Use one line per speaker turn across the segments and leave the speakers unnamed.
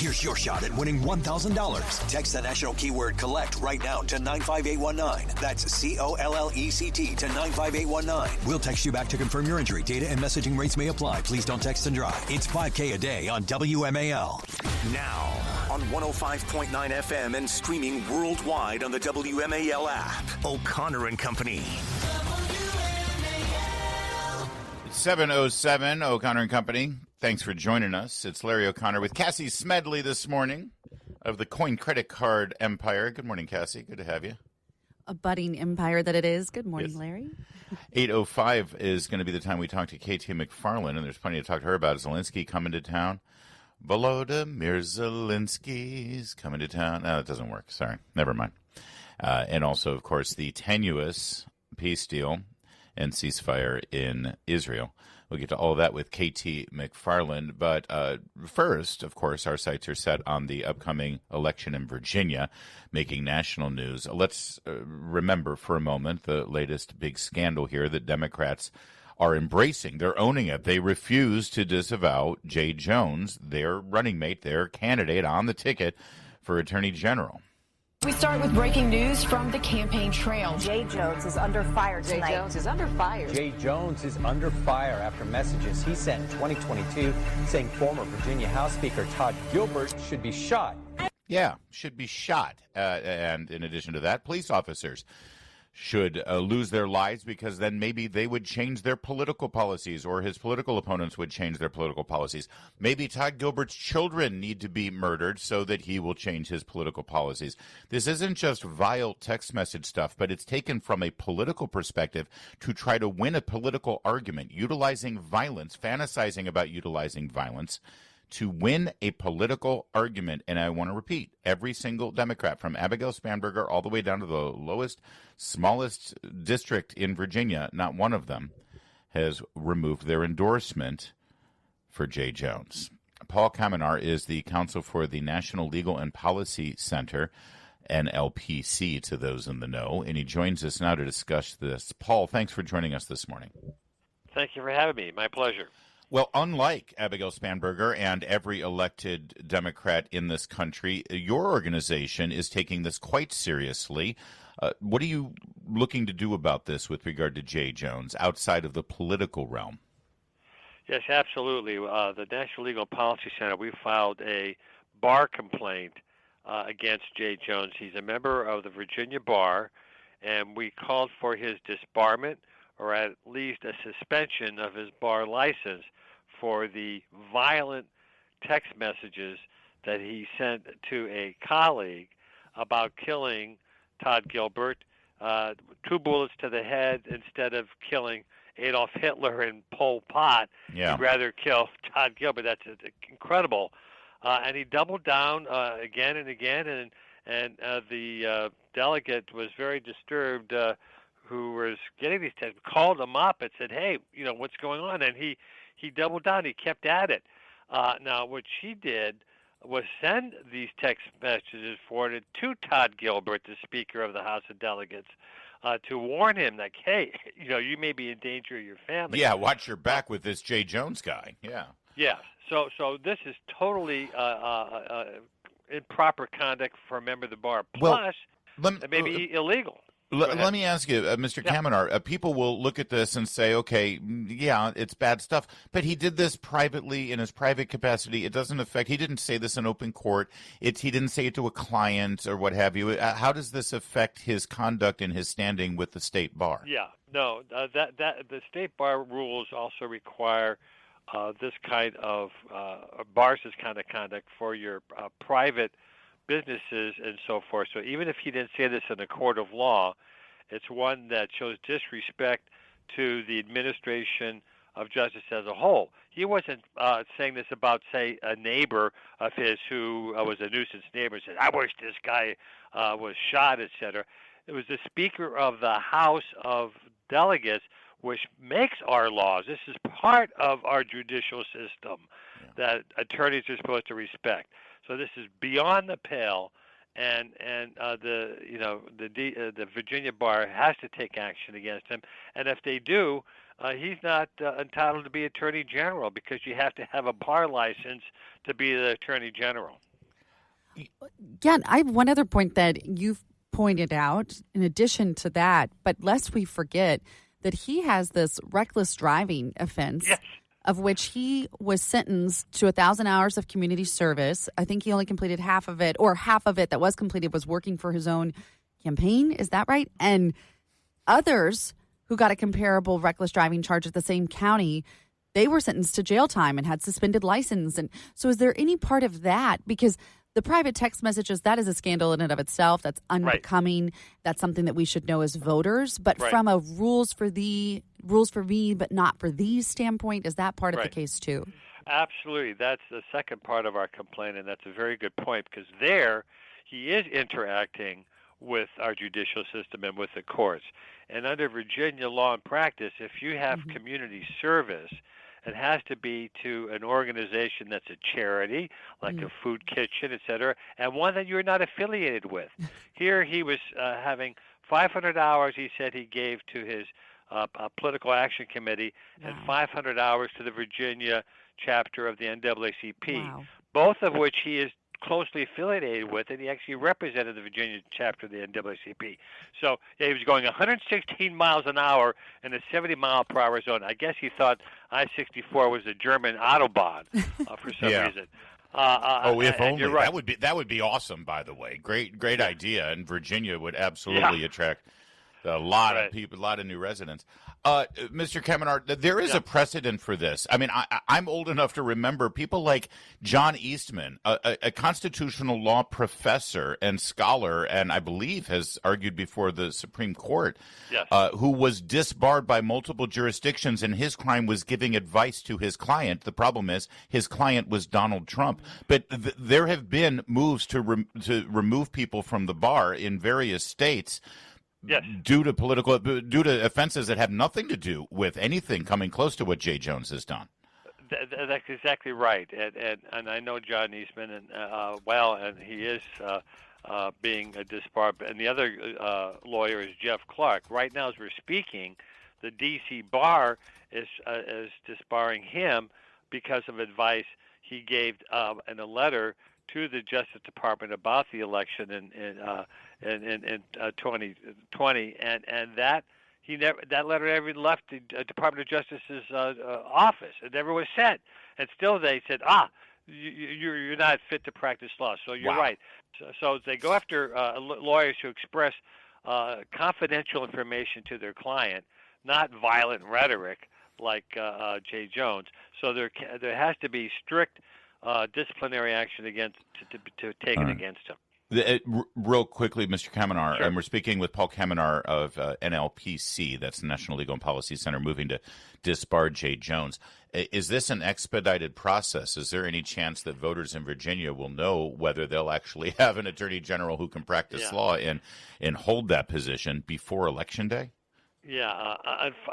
Here's your shot at winning $1,000. Text the national keyword collect right now to 95819. That's COLLECT to 95819. We'll text you back to confirm your entry. Data and messaging rates may apply. Please don't text and drive. It's $5K a day on WMAL. Now on 105.9 FM and streaming worldwide on the WMAL app. O'Connor and Company.
It's 7:07, O'Connor and Company. Thanks for joining us. It's Larry O'Connor with Cassie Smedile this morning of the Coin Credit Card Empire. Good morning, Cassie. Good to have you.
A budding empire that it is. Good morning,
Yes.
Larry.
8:05 is going to be the time we talk to KT McFarland, and there's plenty to talk to her about. Zelensky coming to town. Volodymyr Zelensky's coming to town. No, that doesn't work. Sorry. Never mind. And also, of course, the tenuous peace deal and ceasefire in Israel. We'll get to all of that with KT McFarland. But first, of course, our sights are set on the upcoming election in Virginia, making national news. Let's remember for a moment the latest big scandal here that Democrats are embracing. They're owning it. They refuse to disavow Jay Jones, their running mate, their candidate on the ticket for Attorney General.
We start with breaking news from the campaign trail.
Jay Jones is under fire tonight.
Jay Jones is under fire.
Jay Jones is under fire after messages he sent in 2022 saying former Virginia House Speaker Todd Gilbert should be shot.
Yeah, should be shot. And in addition to that, police officers should lose their lives because then maybe they would change their political policies or his political opponents would change their political policies. Maybe Todd Gilbert's children need to be murdered so that he will change his political policies. This isn't just vile text message stuff, but it's taken from a political perspective to try to win a political argument, utilizing violence, fantasizing about utilizing violence to win a political argument. And I want to repeat, every single Democrat from Abigail Spanberger all the way down to the lowest, smallest district in Virginia, not one of them has removed their endorsement for Jay Jones. Paul Kamenar is the counsel for the National Legal and Policy Center, NLPC to those in the know, and he joins us now to discuss this. Paul, thanks for joining us this morning.
Thank you for having me. My pleasure.
Well, unlike Abigail Spanberger and every elected Democrat in this country, your organization is taking this quite seriously. What are you looking to do about this with regard to Jay Jones outside of the political realm?
Yes, absolutely. The National Legal Policy Center, we filed a bar complaint against Jay Jones. He's a member of the Virginia Bar, and we called for his disbarment or at least a suspension of his bar license for the violent text messages that he sent to a colleague about killing Todd Gilbert, 2 bullets to the head instead of killing Adolf Hitler and Pol Pot.
Yeah.
He'd rather kill Todd Gilbert. That's incredible. And he doubled down again and again, and the delegate was very disturbed who was getting these texts, called him up and said, hey, what's going on? And he doubled down. He kept at it. Now, what she did was send these text messages forwarded to Todd Gilbert, the Speaker of the House of Delegates, to warn him that, hey, you may be in danger of your family.
Yeah, watch your back with this Jay Jones guy. Yeah.
Yeah. So this is totally improper conduct for a member of the bar. Plus, it may be illegal.
Let me ask you, Mr. Kamenar, people will look at this and say, okay, yeah, it's bad stuff, but he did this privately in his private capacity. It doesn't affect, he didn't say this in open court. He didn't say it to a client or what have you. How does this affect his conduct and his standing with the state bar?
Yeah, no, that the state bar rules also require this kind of, bars this kind of conduct for your private businesses and so forth. So even if he didn't say this in a court of law, it's one that shows disrespect to the administration of justice as a whole. He wasn't saying this about, say, a neighbor of his who was a nuisance neighbor and said, I wish this guy was shot, etc. It was the Speaker of the House of Delegates, which makes our laws. This is part of our judicial system that attorneys are supposed to respect. So this is beyond the pale, and the Virginia bar has to take action against him. And if they do, he's not entitled to be Attorney General because you have to have a bar license to be the Attorney General.
Yeah, I have one other point that you've pointed out in addition to that, but lest we forget that he has this reckless driving offense.
Yes.
Of which he was sentenced to 1,000 hours of community service. I think he only completed half of it, or half of it that was completed was working for his own campaign. Is that right? And others who got a comparable reckless driving charge at the same county, they were sentenced to jail time and had suspended license. And so is there any part of that? Because the private text messages, that is a scandal in and of itself. That's unbecoming. Right. That's something that we should know as voters. But from a rules for me, but not for these standpoint, is that part of the case too?
Absolutely. That's the second part of our complaint, and that's a very good point, because there he is interacting with our judicial system and with the courts. And under Virginia law and practice, if you have community service, it has to be to an organization that's a charity, like a food kitchen, et cetera, and one that you're not affiliated with. Here he was having 500 hours, he said he gave to his political action committee and 500 hours to the Virginia chapter of the NAACP, both of which he is closely affiliated with, and he actually represented the Virginia chapter of the NAACP. So he was going 116 miles an hour in a 70-mile-per-hour zone. I guess he thought I-64 was a German Autobahn for some reason.
If only.
You're right.
That would be awesome, by the way. Great idea, and Virginia would absolutely attract a lot of people, a lot of new residents. Mr. Kamenar, there is a precedent for this. I mean, I'm old enough to remember people like John Eastman, a constitutional law professor and scholar, and I believe has argued before the Supreme Court, who was disbarred by multiple jurisdictions, and his crime was giving advice to his client. The problem is his client was Donald Trump. But there have been moves to remove people from the bar in various states. Yes. Due to offenses that have nothing to do with anything coming close to what Jay Jones has done.
That's exactly right, and I know John Eastman and he is being disbarred. And the other lawyer is Jeff Clark. Right now, as we're speaking, the D.C. bar is disbarring him because of advice he gave in a letter to the Justice Department about the election in 2020, and that that letter never left the Department of Justice's office. It never was sent, and still they said, you're not fit to practice law. So you're right. So they go after lawyers who express confidential information to their client, not violent rhetoric like Jay Jones. So there has to be strict disciplinary action taken against him.
Real quickly, Mr. Kamenar, and we're speaking with Paul Kamenar of NLPC, that's the National Legal and Policy Center, moving to disbar Jay Jones. Is this an expedited process? Is there any chance that voters in Virginia will know whether they'll actually have an attorney general who can practice law and hold that position before Election Day?
Yeah,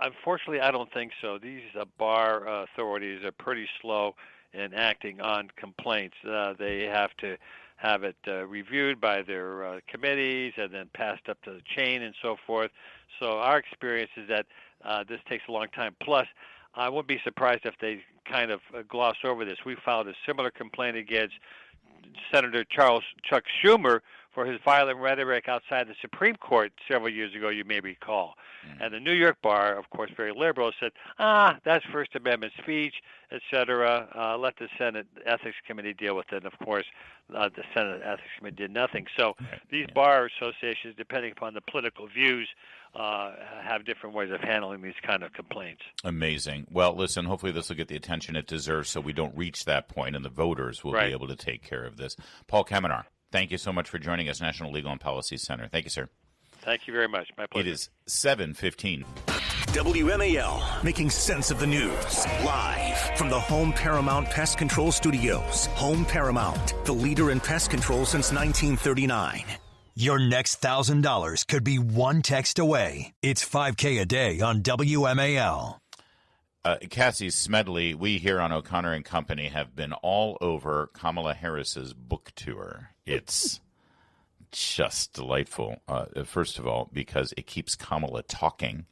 unfortunately, I don't think so. These bar authorities are pretty slow in acting on complaints. They have to have it reviewed by their committees and then passed up to the chain and so forth. So our experience is that this takes a long time. Plus, I wouldn't be surprised if they kind of gloss over this. We filed a similar complaint against Senator Chuck Schumer for his violent rhetoric outside the Supreme Court several years ago, you may recall. And the New York bar, of course, very liberal, said, that's First Amendment speech, et cetera. Let the Senate Ethics Committee deal with it. And, of course, the Senate Ethics Committee did nothing. So these bar associations, depending upon the political views, have different ways of handling these kind of complaints.
Amazing. Well, listen, hopefully this will get the attention it deserves so we don't reach that point and the voters will be able to take care of this. Paul Kamenar, thank you so much for joining us, National Legal and Policy Center. Thank you, sir.
Thank you very much. My pleasure.
It is 7:15.
WMAL, making sense of the news. Live from the Home Paramount Pest Control Studios. Home Paramount, the leader in pest control since 1939. Your next $1,000 could be one text away. It's $5K a day on WMAL.
Cassie Smedile, we here on O'Connor and Company have been all over Kamala Harris's book tour. It's just delightful. First of all, because it keeps Kamala talking,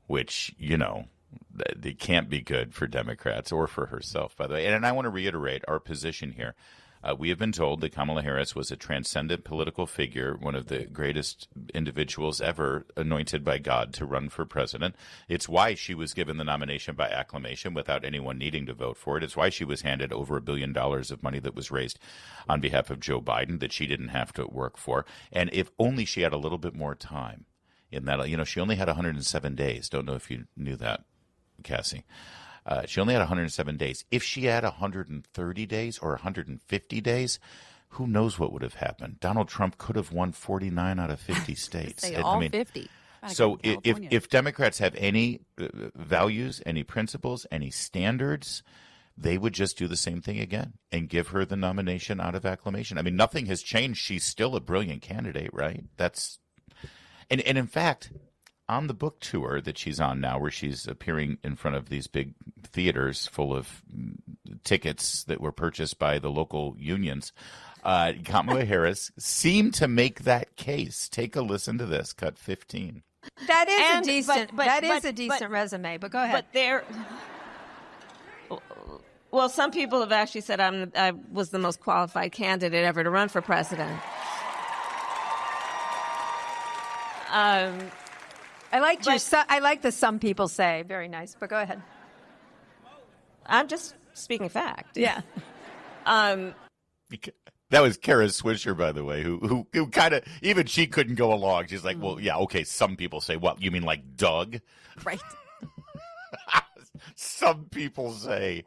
which, it can't be good for Democrats or for herself, by the way. And I want to reiterate our position here. We have been told that Kamala Harris was a transcendent political figure, one of the greatest individuals ever anointed by God to run for president. It's why she was given the nomination by acclamation without anyone needing to vote for it. It's why she was handed over $1 billion of money that was raised on behalf of Joe Biden that she didn't have to work for. And if only she had a little bit more time in that, she only had 107 days. Don't know if you knew that, Cassie. She only had 107 days. If she had 130 days or 150 days, who knows what would have happened? Donald Trump could have won 49 out of 50 states.
Say all 50.
So if Democrats have any values, any principles, any standards, they would just do the same thing again and give her the nomination out of acclamation. I mean, nothing has changed. She's still a brilliant candidate, right? And in fact, on the book tour that she's on now, where she's appearing in front of these big theaters full of tickets that were purchased by the local unions, Kamala Harris seemed to make that case. Take a listen to this, cut 15.
That is a decent resume, but go ahead.
Well, some people have actually said I was the most qualified candidate ever to run for president.
I like the some people say. Very nice, but go ahead.
I'm just speaking fact.
Yeah.
That was Kara Swisher, by the way, who kind of, even she couldn't go along. She's like, well, yeah, okay, some people say, what, you mean like Doug?
Right.
Some people say,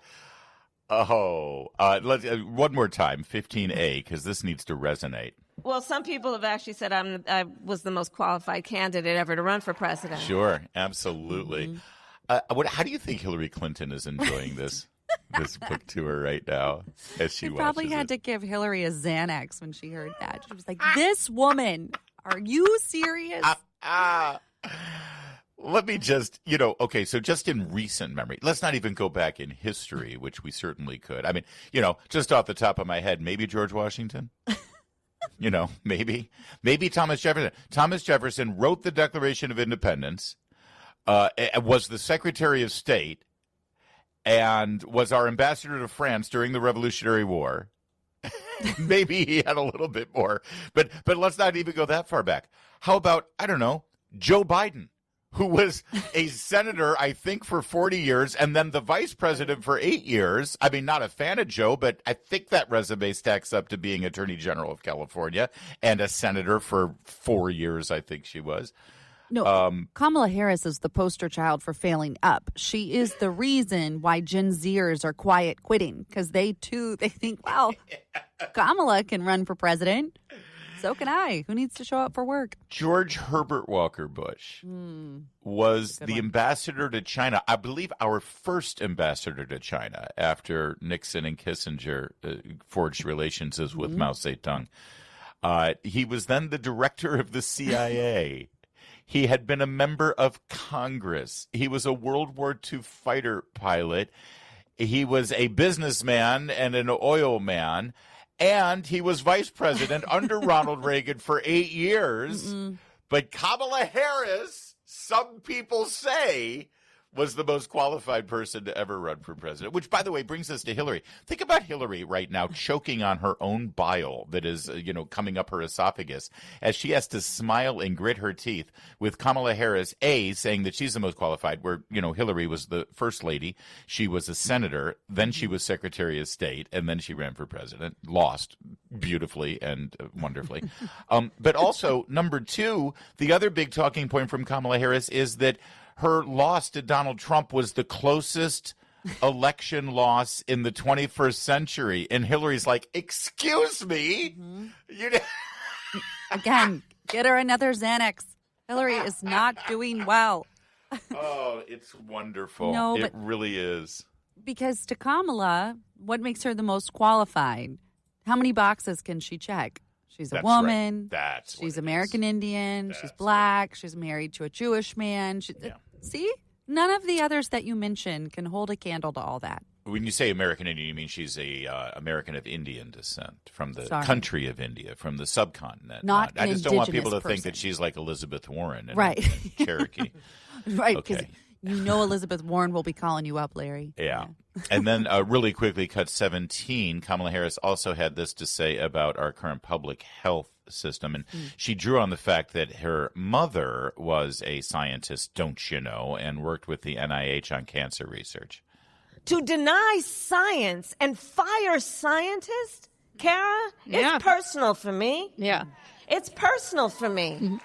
let's one more time, 15A, because this needs to resonate.
Well, some people have actually said I was the most qualified candidate ever to run for president.
Sure, absolutely. Mm-hmm. How do you think Hillary Clinton is enjoying this book tour right now as she
probably had to give Hillary a Xanax when she heard that. She was like, "This woman, are you serious?"
Let me just, okay, so just in recent memory, let's not even go back in history, which we certainly could. I mean, just off the top of my head, maybe George Washington. Maybe Thomas Jefferson. Thomas Jefferson wrote the Declaration of Independence, was the Secretary of State, and was our ambassador to France during the Revolutionary War. Maybe he had a little bit more, but let's not even go that far back. How about, I don't know, Joe Biden, who was a senator, I think, for 40 years, and then the vice president for 8 years. I mean, not a fan of Joe, but I think that resume stacks up to being Attorney General of California and a senator for 4 years, I think she was.
No, Kamala Harris is the poster child for failing up. She is the reason why Gen Zers are quiet quitting, because they think, well, Kamala can run for president. So can I. Who needs to show up for work?
George Herbert Walker Bush was the ambassador to China. I believe our first ambassador to China after Nixon and Kissinger forged relations with Mao Zedong. He was then the director of the CIA. He had been a member of Congress. He was a World War II fighter pilot. He was a businessman and an oil man. And he was vice president under Ronald Reagan for 8 years. But Kamala Harris, some people say, was the most qualified person to ever run for president, which, by the way, brings us to Hillary. Think about Hillary right now choking on her own bile that is, coming up her esophagus as she has to smile and grit her teeth with Kamala Harris, saying that she's the most qualified, where, Hillary was the first lady. She was a senator. Then she was Secretary of State. And then she ran for president, lost beautifully and wonderfully. But also, number two, the other big talking point from Kamala Harris is that her loss to Donald Trump was the closest election loss in the 21st century. And Hillary's like, excuse me?
Again, get her another Xanax. Hillary is not doing well.
Oh, it's wonderful.
No,
it really is.
Because to Kamala, what makes her the most qualified? How many boxes can she check? She's a woman.
Right.
She's American Indian. She's black. She's married to a Jewish man. See? None of the others that you mentioned can hold a candle to all that.
When you say American Indian, you mean she's a American of Indian descent, from the country of India, from the subcontinent.
Not
I just don't want people to
person.
think that she's like Elizabeth Warren and,
right.
and Cherokee.
Right, because You know Elizabeth Warren will be calling you up, Larry.
Yeah. And then really quickly, cut 17, Kamala Harris also had this to say about our current public health system. And she drew on the fact that her mother was a scientist, don't you know, and worked with the NIH on cancer research.
To deny science and fire scientists, Kara, it's personal for me.
Yeah.
It's personal for me.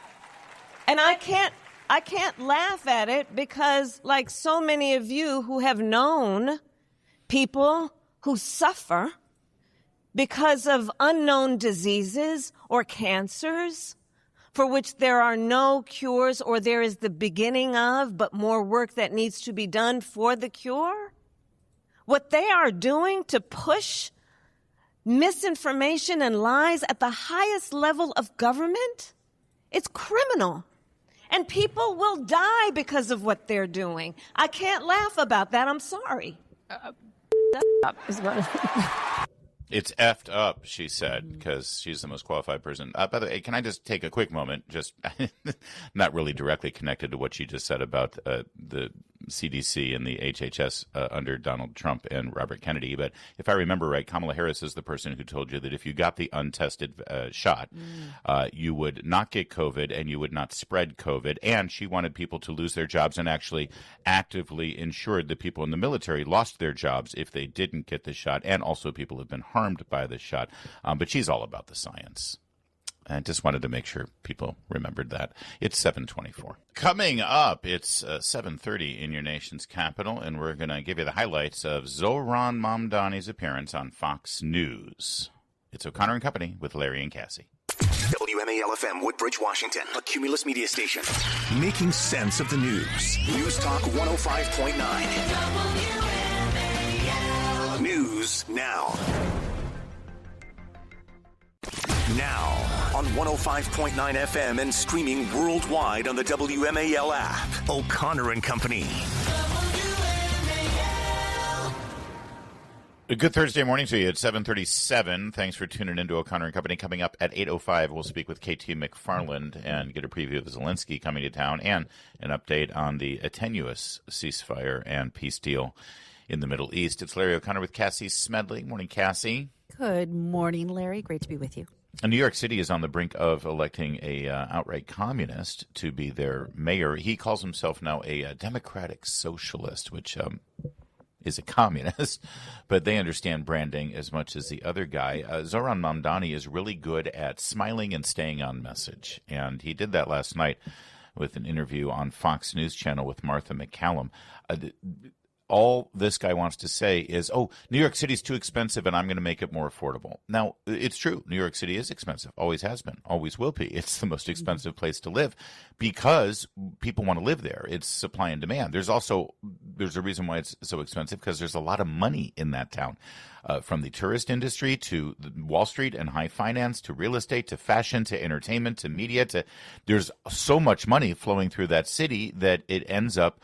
And I can't laugh at it because, like so many of you who have known people who suffer because of unknown diseases or cancers for which there are no cures or there is the beginning of, but more work that needs to be done for the cure, what they are doing to push misinformation and lies at the highest level of government, it's criminal. And people will die because of what they're doing. I can't laugh about that. I'm sorry.
It's effed up, she said, because she's the most qualified person. By the way, can I just take a quick moment, just not really directly connected to what she just said about the CDC and the HHS under Donald Trump and Robert Kennedy. But if I remember right, Kamala Harris is the person who told you that if you got the untested shot, you would not get COVID and you would not spread COVID. And she wanted people to lose their jobs and actually actively ensured that people in the military lost their jobs if they didn't get the shot. And also people have been harmed by the shot. But she's all about the science. I just wanted to make sure people remembered that. It's 7:24. Coming up, it's 7:30 in your nation's capital, and we're going to give you the highlights of Zohran Mamdani's appearance on Fox News. It's O'Connor and Company with Larry and Cassie.
WMAL-FM, Woodbridge, Washington, a Cumulus media station. Making sense of the news. News Talk 105.9. News now. Now on 105.9 FM and streaming worldwide on the WMAL app. O'Connor and Company.
A good Thursday morning to you at 7:37. Thanks for tuning in to O'Connor and Company. Coming up at 8:05, we'll speak with KT McFarland and get a preview of Zelensky coming to town and an update on the tenuous ceasefire and peace deal in the Middle East. It's Larry O'Connor with Cassie Smedile. Morning, Cassie.
Good morning, Larry. Great to be with you.
New York City is on the brink of electing a outright communist to be their mayor. He calls himself now a democratic socialist, which is a communist, but they understand branding as much as the other guy. Zohran Mamdani is really good at smiling and staying on message, and he did that last night with an interview on Fox News Channel with Martha McCallum. All this guy wants to say is, oh, New York City's too expensive and I'm going to make it more affordable. Now, it's true. New York City is expensive. Always has been. Always will be. It's the most expensive place to live because people want to live there. It's supply and demand. There's a reason why it's so expensive because there's a lot of money in that town. From the tourist industry to Wall Street and high finance to real estate to fashion to entertainment to media there's so much money flowing through that city that it ends up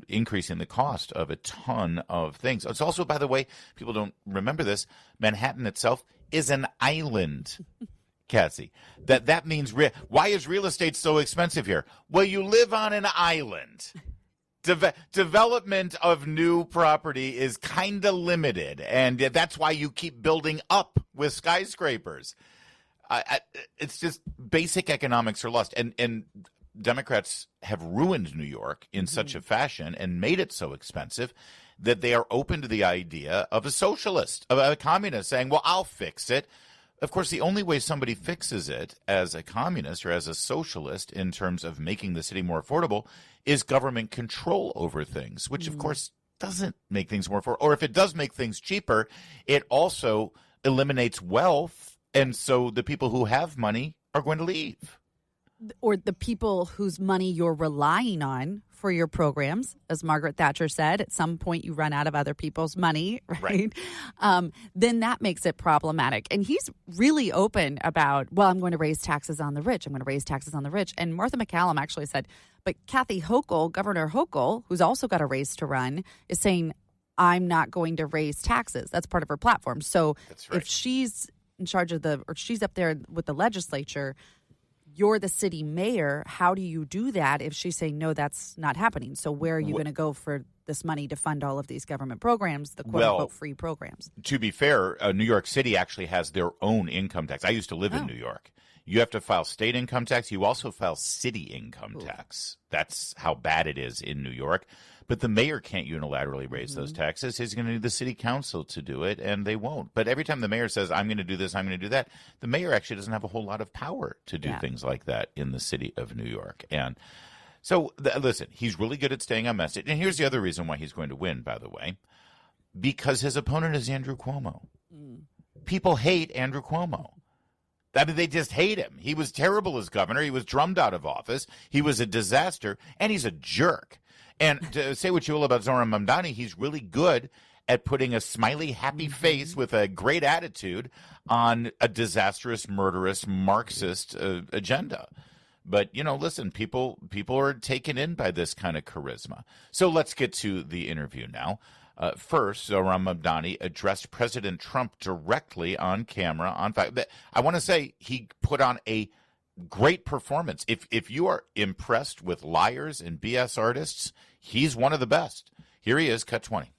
increasing the cost of a ton of things. It's also, by the way, people don't remember this, Manhattan itself is an island. Cassie, that means why is real estate so expensive here? Well, you live on an island. Development of new property is kind of limited, and that's why you keep building up with skyscrapers. It's just basic economics are lost, and Democrats have ruined New York in such a fashion and made it so expensive that they are open to the idea of a socialist, of a communist saying, well, I'll fix it. Of course, the only way somebody fixes it as a communist or as a socialist in terms of making the city more affordable is government control over things, which, of course, doesn't make things more affordable. Or if it does make things cheaper, it also eliminates wealth. And so the people who have money are going to leave.
Or the people whose money you're relying on for your programs. As Margaret Thatcher said, at some point you run out of other people's money, right? Then that makes it problematic. And he's really open about, well, I'm going to raise taxes on the rich. I'm going to raise taxes on the rich. And Martha McCallum actually said, but Kathy Hochul, Governor Hochul, who's also got a race to run, is saying, I'm not going to raise taxes. That's part of her platform. So if she's in charge of or she's up there with the legislature, you're the city mayor. How do you do that if she's saying, no, that's not happening? So where are you going to go for this money to fund all of these government programs, the quote-unquote free programs?
To be fair, New York City actually has their own income tax. I used to live in New York. You have to file state income tax. You also file city income tax. That's how bad it is in New York. But the mayor can't unilaterally raise those taxes. He's going to need the city council to do it, and they won't. But every time the mayor says, I'm going to do this, I'm going to do that, the mayor actually doesn't have a whole lot of power to do things like that in the city of New York. And so, listen, he's really good at staying on message. And here's the other reason why he's going to win, by the way, because his opponent is Andrew Cuomo. People hate Andrew Cuomo. I mean, they just hate him. He was terrible as governor. He was drummed out of office. He was a disaster, and he's a jerk. And to say what you will about Zoran Mamdani, he's really good at putting a smiley, happy face with a great attitude on a disastrous, murderous, Marxist agenda. But, listen, people are taken in by this kind of charisma. So let's get to the interview now. First, Zoran Mamdani addressed President Trump directly on camera. I want to say he put on a great performance. If you are impressed with liars and BS artists, he's one of the best. Here he is, cut 20.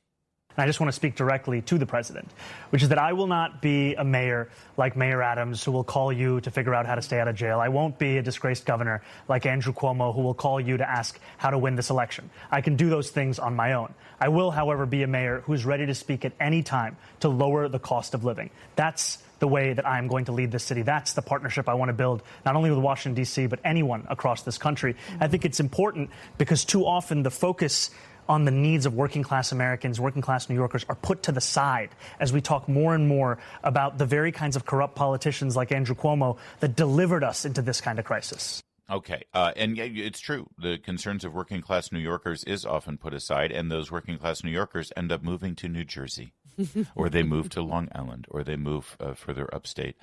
And I just want to speak directly to the president, which is that I will not be a mayor like Mayor Adams who will call you to figure out how to stay out of jail. I won't be a disgraced governor like Andrew Cuomo who will call you to ask how to win this election. I can do those things on my own. I will, however, be a mayor who is ready to speak at any time to lower the cost of living. That's the way that I'm going to lead this city. That's the partnership I want to build, not only with Washington, D.C., but anyone across this country. I think it's important because too often the focus on the needs of working class Americans, working class New Yorkers are put to the side as we talk more and more about the very kinds of corrupt politicians like Andrew Cuomo that delivered us into this kind of crisis.
Okay. And it's true. The concerns of working class New Yorkers is often put aside, and those working class New Yorkers end up moving to New Jersey, or they move to Long Island, or they move further upstate.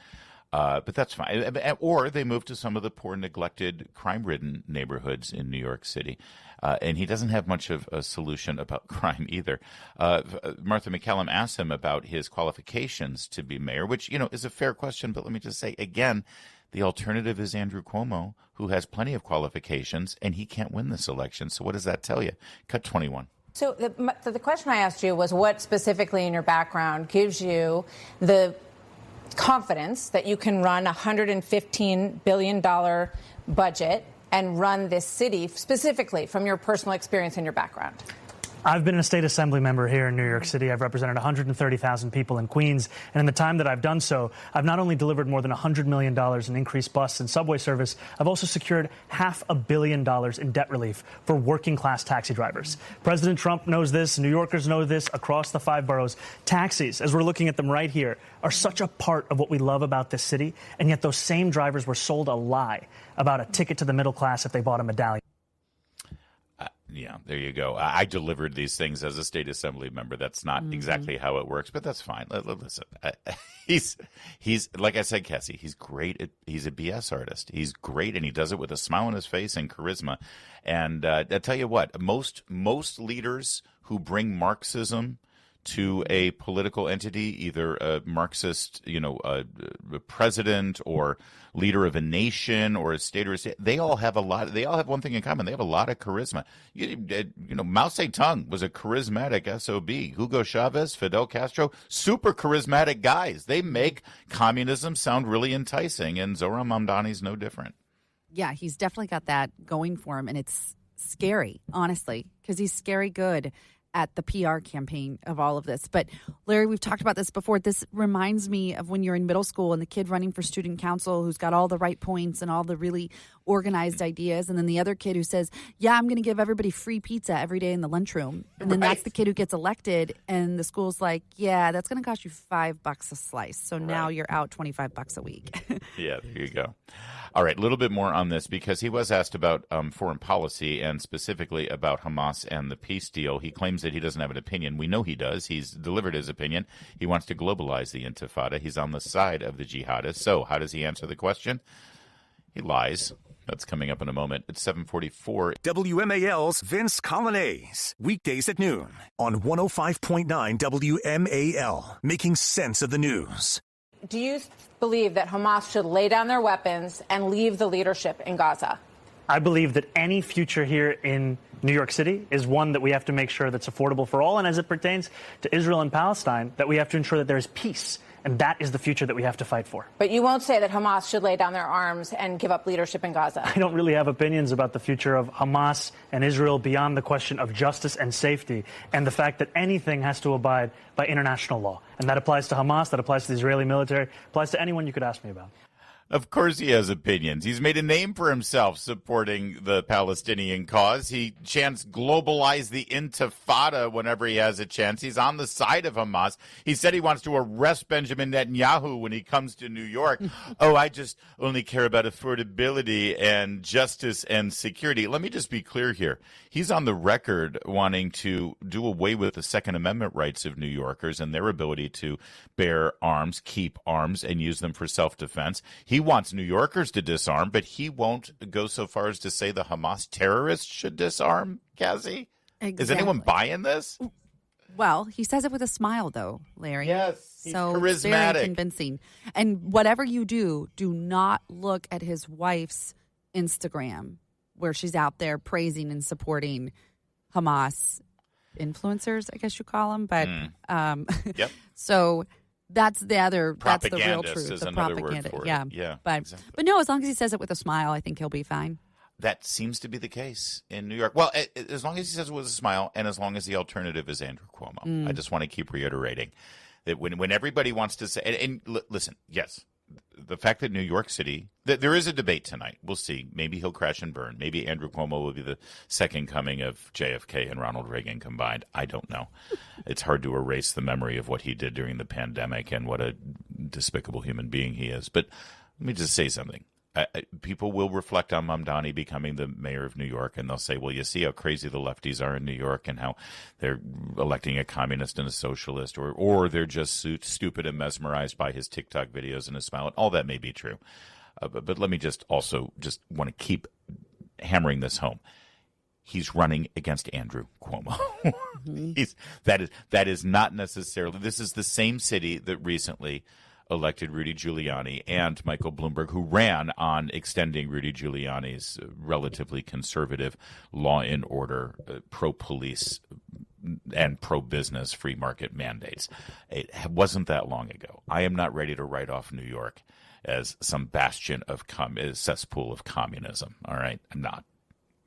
But that's fine. Or they move to some of the poor, neglected, crime-ridden neighborhoods in New York City. And he doesn't have much of a solution about crime either. Martha McCallum asked him about his qualifications to be mayor, which, is a fair question. But let me just say, again, the alternative is Andrew Cuomo, who has plenty of qualifications, and he can't win this election. So what does that tell you? Cut 21.
So the question I asked you was what specifically in your background gives you the confidence that you can run a $115 billion budget and run this city specifically from your personal experience and your background?
I've been a state assembly member here in New York City. I've represented 130,000 people in Queens. And in the time that I've done so, I've not only delivered more than $100 million in increased bus and subway service, I've also secured $500 million in debt relief for working class taxi drivers. President Trump knows this. New Yorkers know this across the 5 boroughs. Taxis, as we're looking at them right here, are such a part of what we love about this city. And yet those same drivers were sold a lie about a ticket to the middle class if they bought a medallion.
Yeah, there you go. I delivered these things as a state assembly member. That's not exactly how it works, but that's fine. Listen, he's like I said, Cassie, he's great. He's a BS artist. He's great, and he does it with a smile on his face and charisma. And I tell you what, most leaders who bring Marxism to a political entity, either a Marxist, a president or leader of a nation or a state or a state, they all have one thing in common. They have a lot of charisma. Mao Zedong was a charismatic SOB. Hugo Chavez, Fidel Castro, super charismatic guys. They make communism sound really enticing, and Zoran Mamdani's no different.
Yeah, he's definitely got that going for him, and it's scary, honestly, because he's scary good at the PR campaign of all of this. But Larry, we've talked about this before. This reminds me of when you're in middle school and the kid running for student council who's got all the right points and all the really organized ideas. And then the other kid who says, yeah, I'm going to give everybody free pizza every day in the lunchroom. And then that's the kid who gets elected. And the school's like, yeah, that's going to cost you $5 a slice. So now you're out $25 a week.
Yeah, there you go. All right, a little bit more on this because he was asked about foreign policy and specifically about Hamas and the peace deal. He claims that he doesn't have an opinion. We know he does. He's delivered his opinion. He wants to globalize the intifada. He's on the side of the jihadists. So how does he answer the question? He lies. That's coming up in a moment. It's 7:44.
WMAL's Vince Colonnese. Weekdays at noon on 105.9 WMAL. Making sense of the news.
do you believe that Hamas should lay down their weapons and leave the leadership in Gaza?
I believe that any future here in New York City is one that we have to make sure that's affordable for all. And as it pertains to Israel and Palestine, that we have to ensure that there is peace. And that is the future that we have to fight for.
But you won't say that Hamas should lay down their arms and give up leadership in Gaza.
I don't really have opinions about the future of Hamas and Israel beyond the question of justice and safety and the fact that anything has to abide by international law. And that applies to Hamas, that applies to the Israeli military, applies to anyone you could ask me about.
Of course he has opinions. He's made a name for himself supporting the Palestinian cause. He chants globalize the intifada whenever he has a chance. He's on the side of Hamas. He said he wants to arrest Benjamin Netanyahu when he comes to New York. Oh, I just only care about affordability and justice and security. Let me just be clear here. He's on the record wanting to do away with the Second Amendment rights of New Yorkers and their ability to bear arms, keep arms, and use them for self-defense. He wants New Yorkers to disarm, but he won't go so far as to say the Hamas terrorists should disarm, Cassie? Exactly. Is anyone buying this?
Well, he says it with a smile, though, Larry.
Yes, he's
so
charismatic.
Very convincing. And whatever you do not look at his wife's Instagram, where she's out there praising and supporting Hamas influencers, I guess you call them. But
yep.
So that's the other. That's the real
Propagandist
truth.
is
The
another
propaganda.
word for
yeah.
it. Yeah,
But
exactly.
but no, as long as he says it with a smile, I think he'll be fine.
That seems to be the case in New York. Well, as long as he says it with a smile, and as long as the alternative is Andrew Cuomo. I just want to keep reiterating that when everybody wants to say, and listen, yes, the fact that New York City, there is a debate tonight. We'll see. Maybe he'll crash and burn. Maybe Andrew Cuomo will be the second coming of JFK and Ronald Reagan combined. I don't know. It's hard to erase the memory of what he did during the pandemic and what a despicable human being he is. But let me just say something. People will reflect on Mamdani becoming the mayor of New York, and they'll say, well, you see how crazy the lefties are in New York and how they're electing a communist and a socialist, or they're just stupid and mesmerized by his TikTok videos and his smile. All that may be true. But let me just want to keep hammering this home. He's running against Andrew Cuomo. That is not necessarily – this is the same city that recently – elected Rudy Giuliani and Michael Bloomberg, who ran on extending Rudy Giuliani's relatively conservative law and order, pro-police and pro-business free market mandates. It wasn't that long ago. I am not ready to write off New York as some bastion of cesspool of communism. All right? I'm not.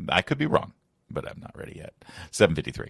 I could be wrong, but I'm not ready yet. 7:53.